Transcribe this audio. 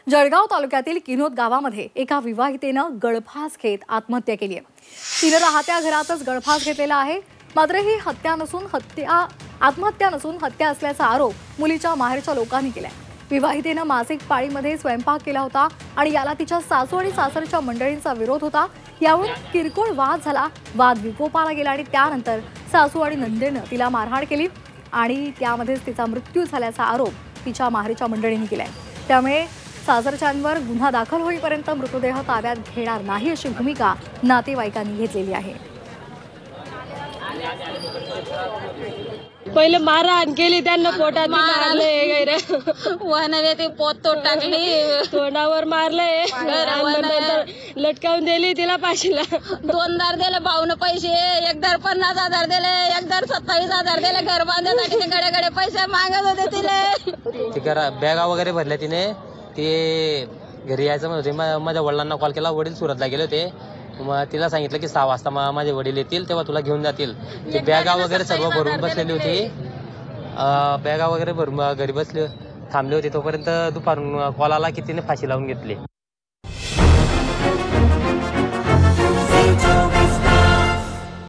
जळगाव तालुक्यातील किनोद गावामध्ये एका विवाहितेनं गळफास घेत आत्महत्या केली आहे। तिने राहत्या घरातच गळफास घेतलेला आहे। मात्र ही आत्महत्या नसून हत्या असल्याचा आरोप मुलीच्या माहेरच्या लोकांनी केलाय। विवाहितेनं मासिक पाळीमध्ये स्वयंपाक केला होता आणि याला तिच्या सासू आणि सासरच्या मंडळींचा विरोध होता। यावरून किरकोळ वाद झाला। वाद विकोपाला गेला आणि त्यानंतर सासू आणि नंदेनं तिला मारहाण केली आणि त्यामध्येच तिचा मृत्यू झाल्याचा आरोप तिच्या माहेरच्या मंडळींनी केलाय। त्यामुळे सासरच्यांवर गुन्हा दाखल होईपर्यंत मृतदेह ताब्यात घेणार नाही अशी भूमिका नातेवाईकांनी घेतलेली आहे। पहिले मारहाण केली, त्यांना पोटात मारले, वनवे ते पोत तो टाकली, तोंडावर मारले, लटकावून दिली तिला फाशीला। 2,000 दिले भाऊन पैसे, 50,000 दिले, 27,000 दिले घर बांधण्यासाठी। ते गडे पैसे मागत होते तिले। बॅगा वगैरे भरल्या तिने। ते घरी यायचं म्हणत होते। माझ्या वडिलांना कॉल केला, वडील सुरतला गेले होते। मग तिला सांगितलं की 6 वाजता माझे वडील येतील तेव्हा तुला घेऊन जातील। ते बॅगा वगैरे सर्व भरून बसलेली होती। बॅगा वगैरे भरून घरी बसले थांबले होते, तोपर्यंत दुपारून कॉल आला की तिने फाशी लावून घेतली।